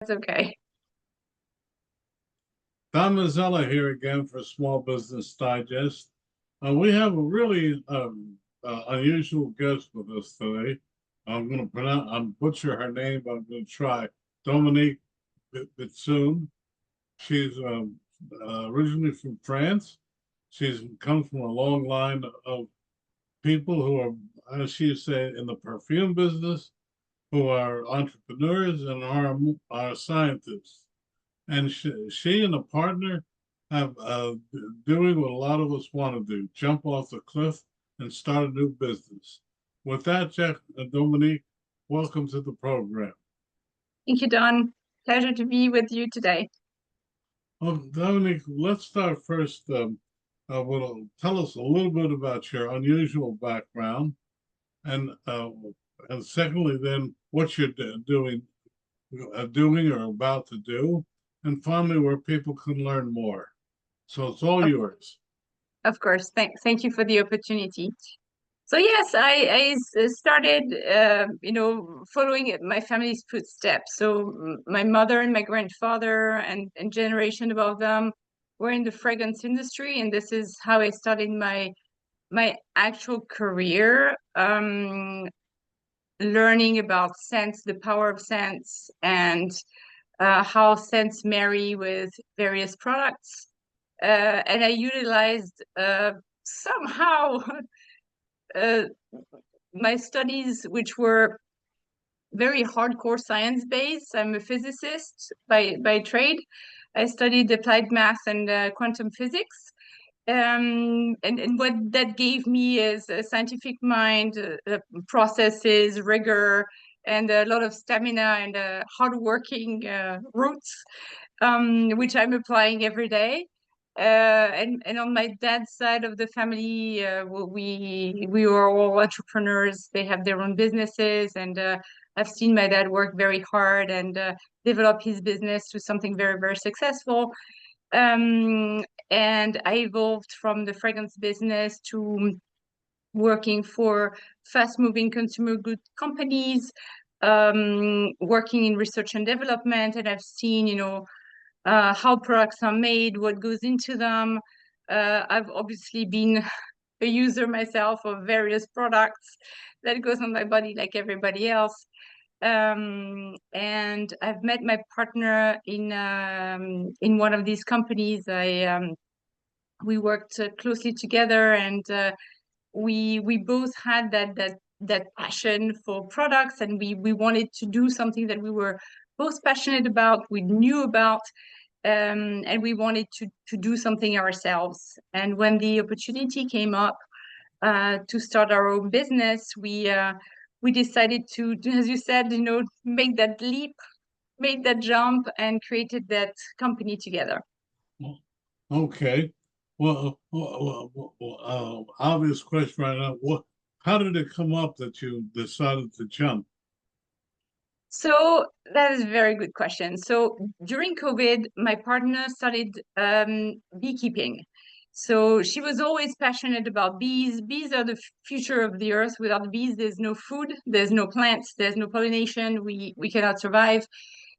That's okay. Don Mazzella here again for Small Business Digest. We have a really unusual guest with us today. I'm butcher her name, but I'm going to try. Dominique Bession. She's originally from France. She's comes from a long line of people who are, as she said, in the perfume business, who are entrepreneurs and are scientists. And she and a partner have doing what a lot of us want to do: jump off the cliff and start a new business. With that, Jack and Dominique, welcome to the program. Thank you, Don. Pleasure to be with you today. Dominique, let's start first. Tell us a little bit about your unusual background, and uh, and secondly, then what you're doing or about to do, and finally, where people can learn more. So it's all Of, yours. of course. Thank you for the opportunity. So yes, I started, following my family's footsteps. So my mother and my grandfather and generation above them were in the fragrance industry, and this is how I started my actual career, learning about scents, the power of scents, and how scents marry with various products. And I utilized somehow uh, my studies, which were very hardcore science based. I'm a physicist by trade. I studied applied math and quantum physics. And what that gave me is a scientific mind, processes, rigor, and a lot of stamina and hardworking roots, which I'm applying every day. And on my dad's side of the family, we were all entrepreneurs. They have their own businesses, and I've seen my dad work very hard and develop his business to something very, very successful. Um, and I evolved from the fragrance business to working for fast-moving consumer good companies, working in research and development, and I've seen, how products are made, what goes into them. I've obviously been a user myself of various products that goes on my body like everybody else. And I've met my partner in one of these companies. We worked closely together, and we both had that passion for products, and we wanted to do something that we were both passionate about, we knew about, and we wanted to do something ourselves. And when the opportunity came up to start our own business, we decided to, as you said, make that leap, make that jump, and created that company together. Okay. Obvious question right now. How did it come up that you decided to jump? So that is a very good question. So during COVID, my partner started beekeeping. So she was always passionate about bees. Bees are the future of the earth. Without bees, there's no food, there's no plants, there's no pollination. We cannot survive.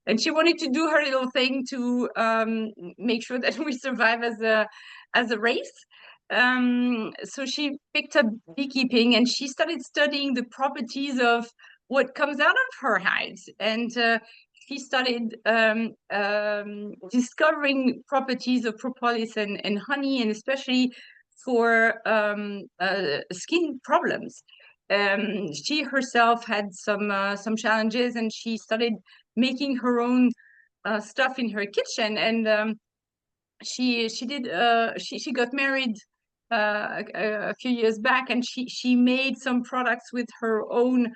And she wanted to do her little thing to make sure that we survive as a race. So she picked up beekeeping, and she started studying the properties of what comes out of her hives. And she started discovering properties of propolis and honey, and especially for skin problems. She herself had some challenges, and she started making her own stuff in her kitchen. And she got married a few years back, and she made some products with her own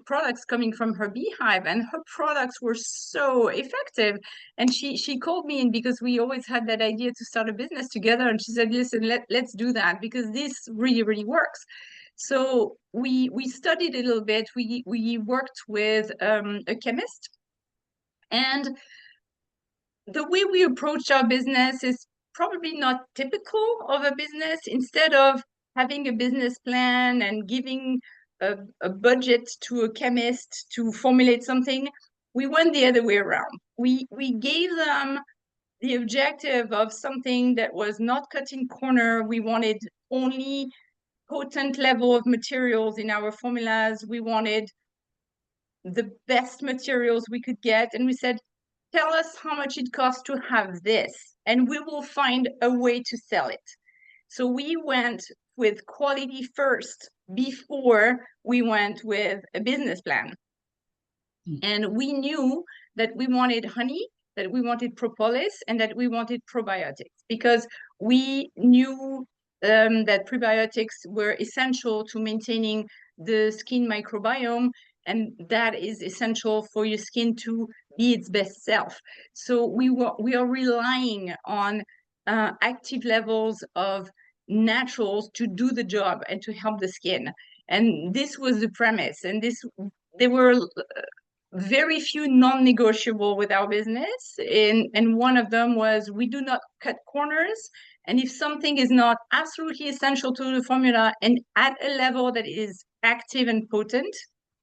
products coming from her beehive, and her products were so effective. And she called me in because we always had that idea to start a business together, and she said, listen, let's do that because this really, really works. So we studied a little bit. We worked with a chemist, and the way we approach our business is probably not typical of a business. Instead of having a business plan and giving a budget to a chemist to formulate something, we went the other way around. We gave them the objective of something that was not cutting corner. We wanted only potent level of materials in our formulas. We wanted the best materials we could get. And we said, tell us how much it costs to have this, and we will find a way to sell it. So we went with quality first before we went with a business plan. And we knew that we wanted honey, that we wanted propolis, and that we wanted probiotics, because we knew that prebiotics were essential to maintaining the skin microbiome, and that is essential for your skin to be its best self. So we are relying on active levels of naturals to do the job and to help the skin. And this was the premise. And there were very few non-negotiable with our business, and one of them was we do not cut corners, and if something is not absolutely essential to the formula and at a level that is active and potent,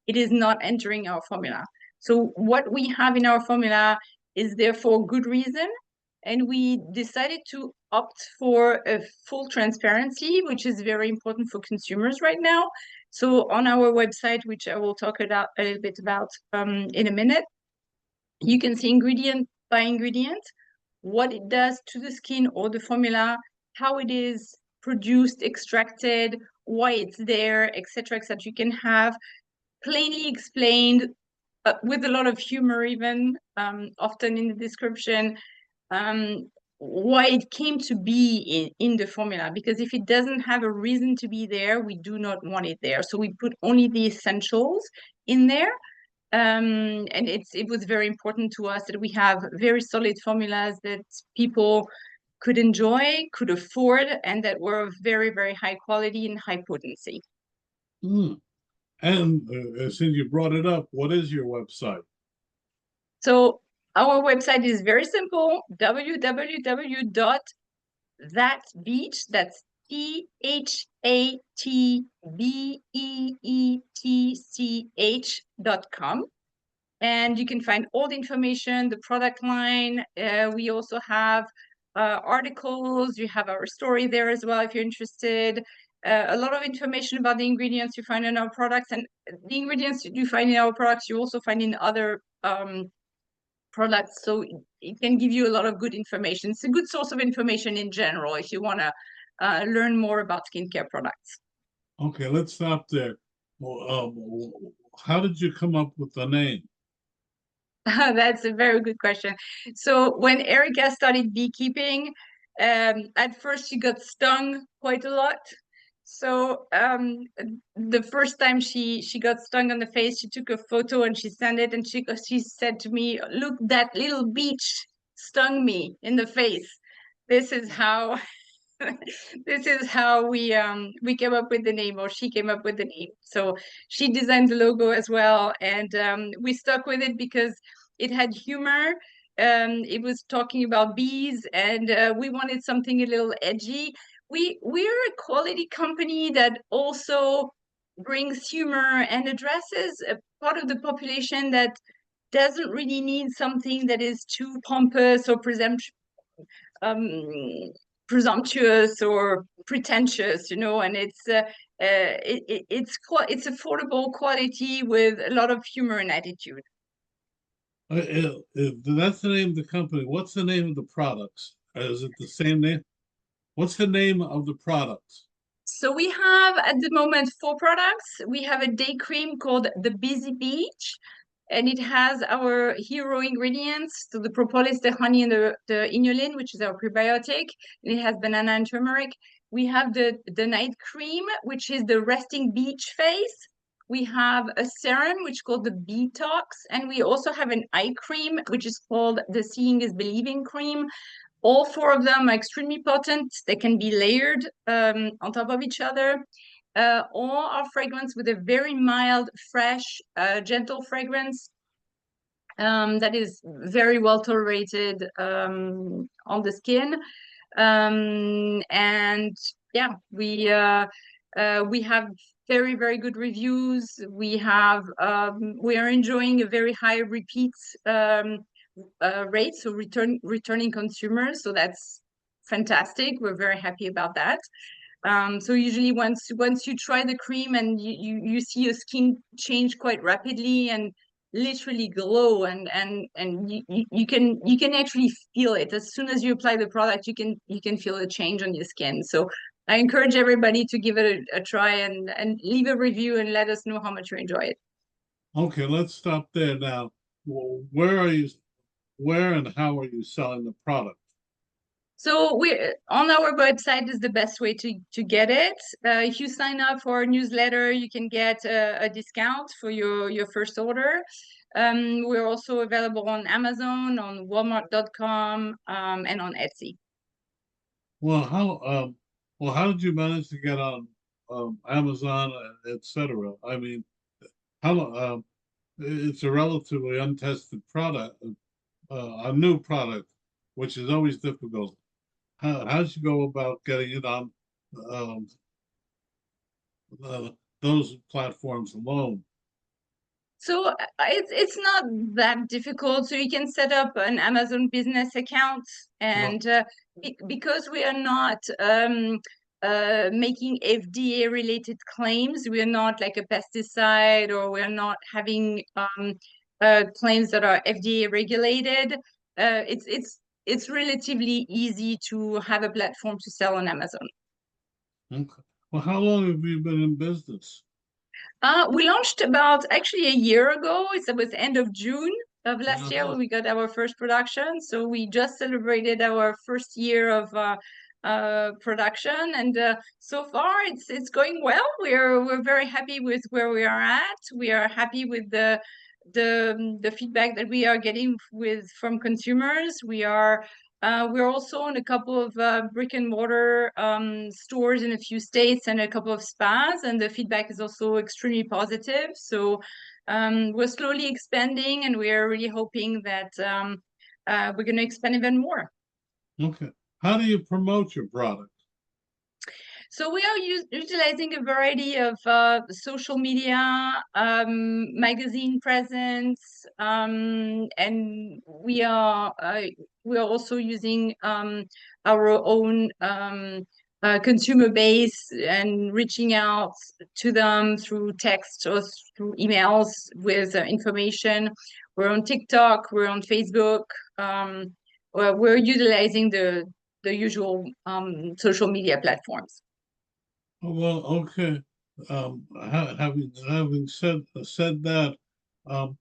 it is not entering our formula. So what we have in our formula is there for good reason, and we decided to opt for a full transparency, which is very important for consumers right now. So on our website, which I will talk about a little bit about in a minute, you can see ingredient by ingredient, what it does to the skin or the formula, how it is produced, extracted, why it's there, etc., etc. You can have plainly explained with a lot of humor, even often in the description, why it came to be in the formula. Because if it doesn't have a reason to be there, we do not want it there. So we put only the essentials in there. And it was very important to us that we have very solid formulas that people could enjoy, could afford, and that were of very, very high quality and high potency. And since you brought it up, what is your website? So our website is very simple, www.thatbeech, that's THATBEETCH.com. And you can find all the information, the product line. We also have articles. You have our story there as well if you're interested. A lot of information about the ingredients you find in our products, and the ingredients you find in our products you also find in other products, so it can give you a lot of good information. It's a good source of information in general if you want to learn more about skincare products. Okay, let's stop there. Well, how did you come up with the name? That's a very good question. So when Erica started beekeeping, at first she got stung quite a lot. So the first time she got stung on the face, she took a photo and she sent it, and she said to me, "Look, that little beech stung me in the face." This is how this is how we came up with the name, or she came up with the name. So she designed the logo as well, and we stuck with it because it had humor. It was talking about bees, and we wanted something a little edgy. We're a quality company that also brings humor and addresses a part of the population that doesn't really need something that is too pompous or presumptuous or pretentious, and it's affordable quality with a lot of humor and attitude. That's the name of the company. What's the name of the products? Is it the same name? What's the name of the products? So we have at the moment 4 products. We have a day cream called the Busy Beach, and it has our hero ingredients, so the propolis, the honey, and the inulin, which is our prebiotic. And it has banana and turmeric. We have the night cream, which is the resting beach face. We have a serum, which is called the Detox, and we also have an eye cream, which is called the Seeing is Believing cream. All 4 of them are extremely potent. They can be layered on top of each other. All are fragrance with a very mild, fresh, gentle fragrance that is very well tolerated on the skin. And yeah, we have very, very good reviews. We are enjoying a very high repeat rate, so returning consumers. So that's fantastic. We're very happy about that. So usually once you try the cream and you see your skin change quite rapidly and literally glow, and you can actually feel it as soon as you apply the product. You can feel a change on your skin. So I encourage everybody to give it a try and leave a review and let us know how much you enjoy it. Okay, let's stop there now. Where and how are you selling the product? So we on our website is the best way to get it. If you sign up for our newsletter, you can get a discount for your first order. We're also available on Amazon, on Walmart.com, and on Etsy. Well, how did you manage to get on Amazon, etc.? I mean, how it's a relatively untested product, a new product, which is always difficult. How did you go about getting it on um, uh, those platforms alone? So it's not that difficult. So you can set up an Amazon business account, Well, and because we are not making FDA related claims, we are not like a pesticide, or we are not having claims that are FDA regulated. It's relatively easy to have a platform to sell on Amazon. okay. Well, how long have you been in business? We launched about actually a year ago. It was end of June of last year Uh-huh. when we got our first production. So we just celebrated our first year of production, and so far it's going well. We're very happy with where we are at. We are happy with the feedback that we are getting from consumers. We're also in a couple of brick and mortar stores in a few states and a couple of spas, and the feedback is also extremely positive. So we're slowly expanding, and we are really hoping that we're going to expand even more. Okay. How do you promote your product? So we are utilizing a variety of social media, magazine presence, and we are also using our own consumer base and reaching out to them through text or through emails with information. We're on TikTok, we're on Facebook. We're utilizing the usual social media platforms. Oh, well, okay. Having said that, um,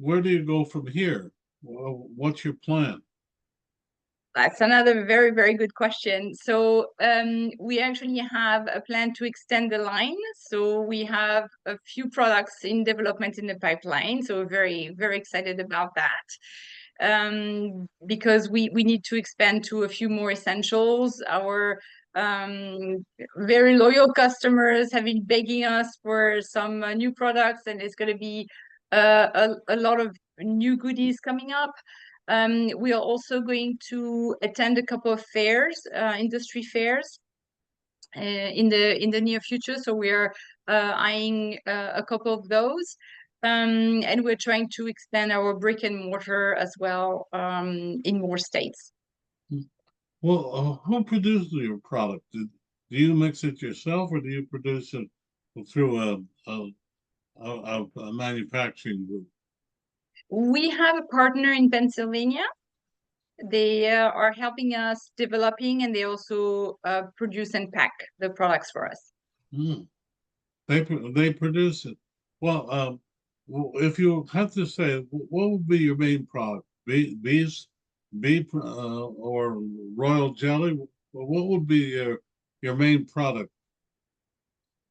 where do you go from here? What's your plan? That's another very, very good question. So we actually have a plan to extend the line. So we have a few products in development in the pipeline. So we're very, very excited about that. Because we need to expand to a few more essentials. Our very loyal customers have been begging us for some new products, and it's going to be a lot of new goodies coming up. We are also going to attend a couple of fairs, industry fairs, in the near future. So we are eyeing a couple of those. And we're trying to expand our brick and mortar as well, in more states. Well, who produces your product? Do you mix it yourself, or do you produce it through a manufacturing group? We have a partner in Pennsylvania. They are helping us developing, and they also produce and pack the products for us. Hmm. They produce it. Well, if you have to say, what would be your main product? Beef, or royal jelly? What would be your main product?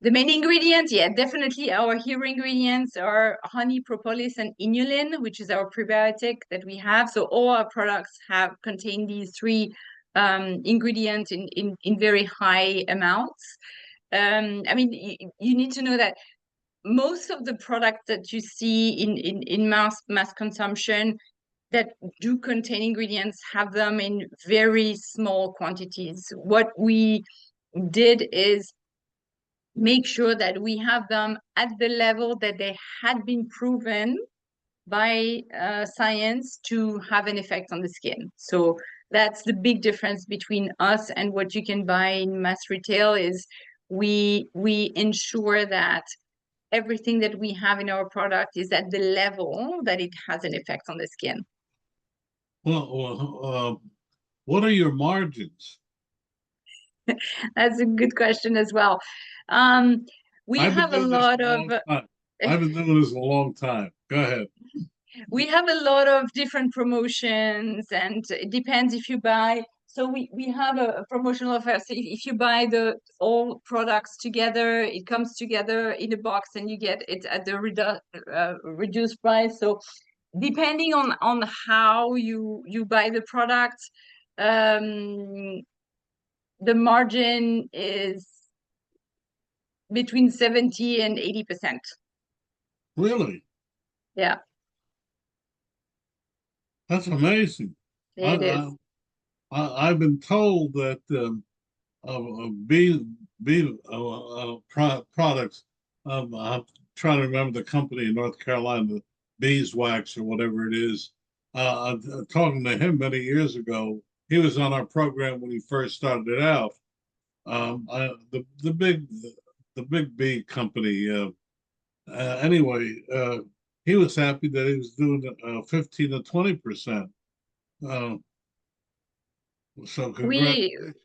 The main ingredients, yeah, definitely our hero ingredients are honey, propolis, and inulin, which is our prebiotic that we have. So all our products have contain these three ingredients in very high amounts. I mean, you need to know that most of the products that you see in mass consumption that do contain ingredients have them in very small quantities. What we did is make sure that we have them at the level that they had been proven by science to have an effect on the skin. So that's the big difference between us and what you can buy in mass retail is we ensure that everything that we have in our product is at the level that it has an effect on the skin. What are your margins? That's a good question as well. We I've been have a doing this lot a of long time. I've been doing this a long time. Go ahead. we have a lot of different promotions, and it depends if you buy. So we have a promotional offer. So if you buy the all products together, it comes together in a box, and you get it at the reduced price. So depending on how you buy the product, the margin is between 70 and 80%. Really? Yeah, That's amazing. it is. I've been told that bee products. I'm trying to remember the company in North Carolina, Beeswax or whatever it is. Talking to him many years ago, he was on our program when he first started it out. The big bee company. Anyway, he was happy that he was doing 15 to 20%. So We congratulations.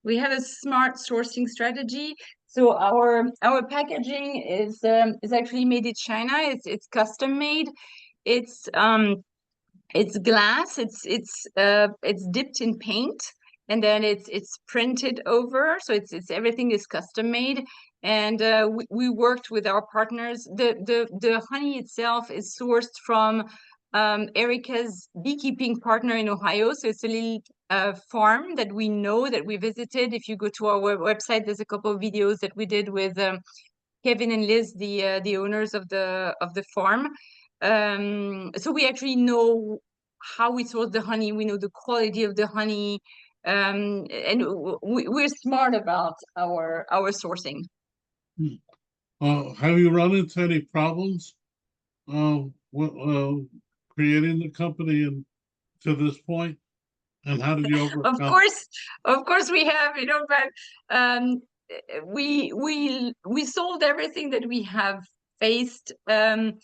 we have a smart sourcing strategy. So our packaging is actually made in China. It's custom made. It's glass. It's dipped in paint, and then it's printed over. So it's everything is custom made. And we worked with our partners. The honey itself is sourced from Erica's beekeeping partner in Ohio. So it's a little farm that we know that we visited. If you go to our website, there's a couple of videos that we did with Kevin and Liz, the owners of the farm. So we actually know how we source the honey. We know the quality of the honey, and we're smart about our sourcing. Have you run into any problems creating the company and to this point? And how did you Of overcome? course, of course we have, but we sold everything that we have faced, um,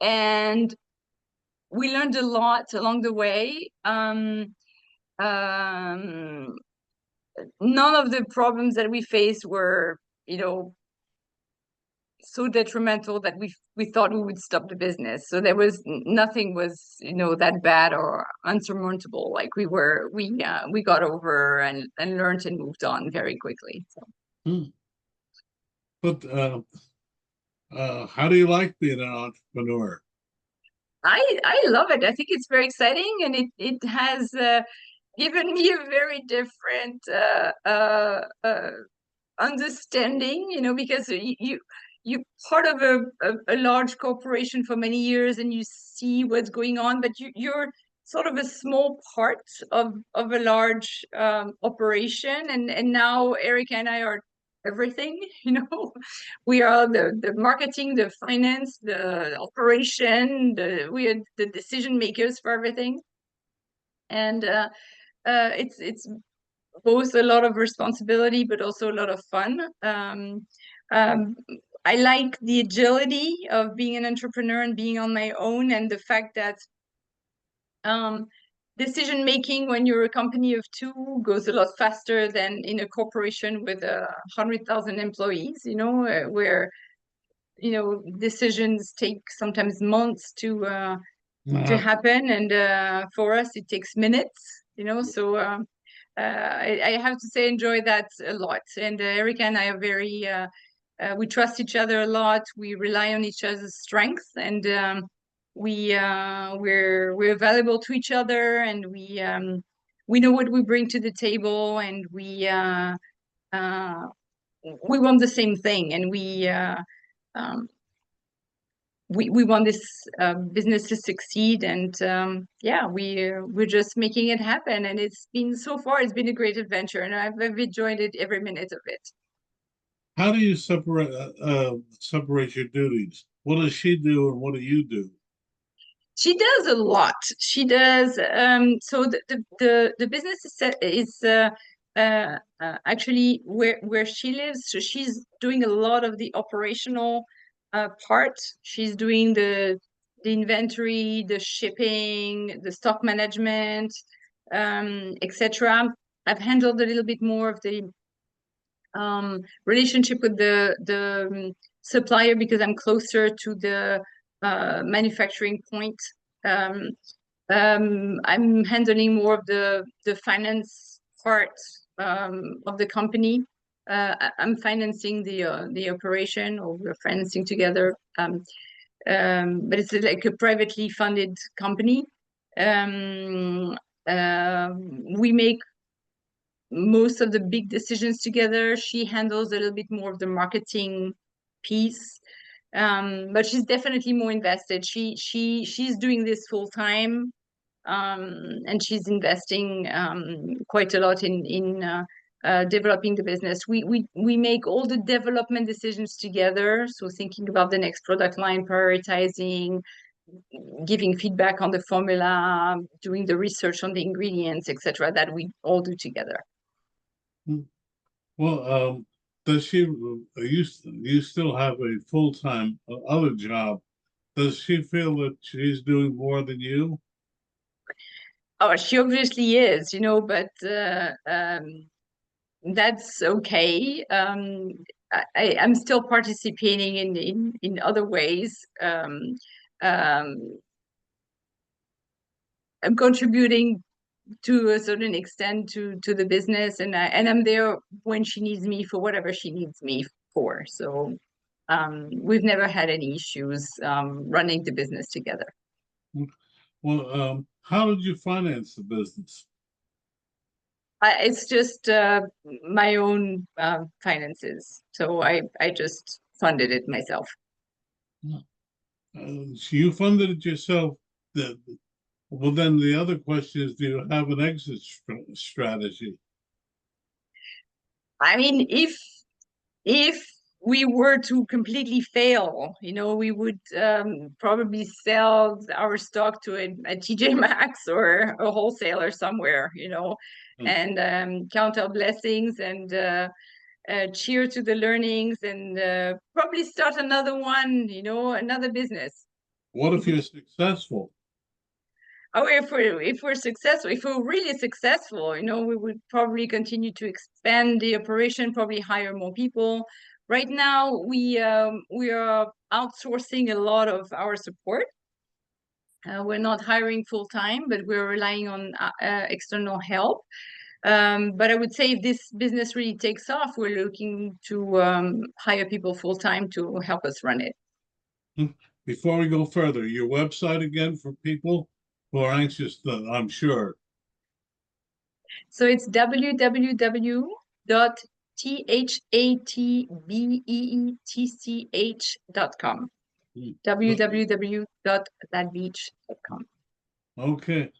and we learned a lot along the way. Um, None of the problems that we faced were, so detrimental that we thought we would stop the business. So there was nothing was, that bad or unsurmountable. Like we got over and learned and moved on very quickly. So. Hmm. But how do you like being an entrepreneur? I love it. I think it's very exciting, and it has given me a very different understanding, because you part of a large corporation for many years, and you see what's going on, but you're sort of a small part of a large operation, and now Erica and I are everything. We are the marketing, the finance, the operation, we are the decision makers for everything. And it's both a lot of responsibility, but also a lot of fun. Um, I like the agility of being an entrepreneur and being on my own, and the fact that decision making when you're a company of two goes a lot faster than in a corporation with 100,000 employees. Where decisions take sometimes months to happen, and for us it takes minutes. So. I have to say, enjoy that a lot. And Erica and I are very, we trust each other a lot. We rely on each other's strengths, and we're valuable to each other, and we know what we bring to the table, and we want the same thing, and um, we want this business to succeed, and yeah, we're just making it happen. And it's been so far, it's been a great adventure, and I've enjoyed it every minute of it. How do you separate your duties? What does she do and what do you do? She does a lot. She does. So the business is actually where she lives. So she's doing a lot of the operational part. She's doing the inventory, the shipping, the stock management, etc. I've handled a little bit more of the relationship with the supplier because I'm closer to the manufacturing point. Um, I'm handling more of the finance part of the company. I'm financing the operation, or we're financing together. But it's like a privately funded company. Um, we make most of the big decisions together. She handles a little bit more of the marketing piece, but she's definitely more invested. She's doing this full time, and she's investing quite a lot in developing the business. We make all the development decisions together. So thinking about the next product line, prioritizing, giving feedback on the formula, doing the research on the ingredients, etc. That we all do together. Well, does she, you still have a full-time other job? Does she feel that she's doing more than you? Oh, she obviously is, but that's okay. I'm still participating in other ways. Um, I'm contributing to a certain extent to the business, and I'm there when she needs me for whatever she needs me for. So we've never had any issues running the business together. Well, how did you finance the business? It's just my own finances, so I just funded it myself. So you funded it yourself. The, well, then the other question is, do you have an exit strategy? I mean, if we were to completely fail, we would probably sell our stock to a TJ Maxx or a wholesaler somewhere, Hmm. and count our blessings and cheer to the learnings, and probably start another one, another business. What if you're successful? Oh, if we're successful, if we're really successful, we would probably continue to expand the operation, probably hire more people. Right now, we are outsourcing a lot of our support. We're not hiring full time, but we're relying on external help. But I would say if this business really takes off, we're looking to hire people full time to help us run it. Hmm. Before we go further, your website again for people who are anxious, I'm sure. So it's www.thatbeetch.com. Hmm. www.thatbeach.com. Okay.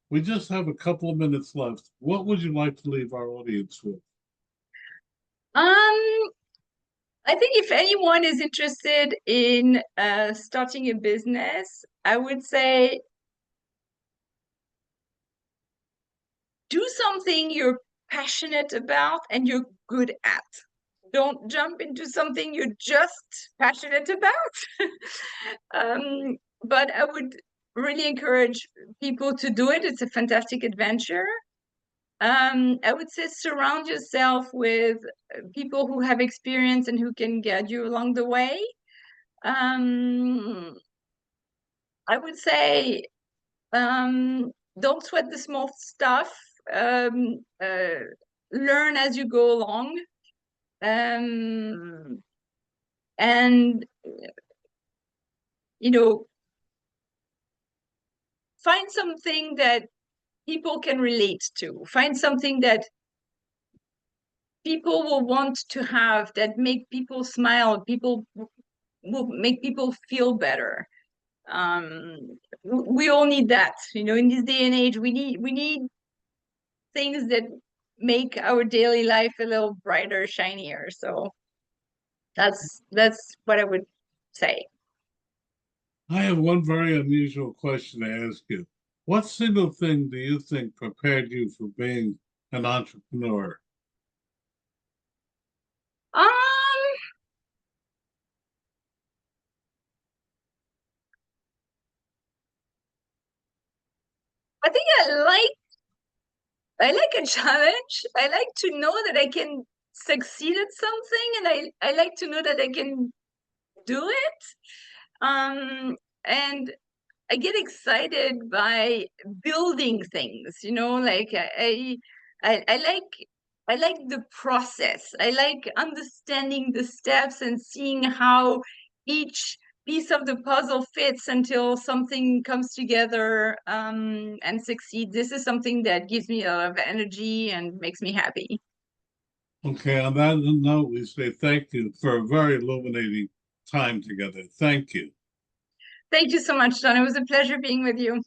We just have a couple of minutes left. What would you like to leave our audience with? Um, I think if anyone is interested in starting a business, I would say do something you're passionate about and you're good at. Don't jump into something you're just passionate about. But I would really encourage people to do it. It's a fantastic adventure. I would say surround yourself with people who have experience and who can guide you along the way. Um, I would say don't sweat the small stuff. Um, uh, Learn as you go along. Um, and you know, find something that people can relate to. Find something that people will want to have, that make people smile, people will make people feel better. We all need that, you know, in this day and age. We need things that make our daily life a little brighter, shinier. So that's what I would say. I have one very unusual question to ask you. What single thing do you think prepared you for being an entrepreneur? Um, I think I like a challenge. I like to know that I can succeed at something, and I like to know that I can do it. And I get excited by building things, you know, like I I like the process. I like understanding the steps and seeing how each piece of the puzzle fits until something comes together and succeeds. This is something that gives me a lot of energy and makes me happy. Okay, on that note, we say thank you for a very illuminating time together. Thank you. Thank you so much, John. It was a pleasure being with you.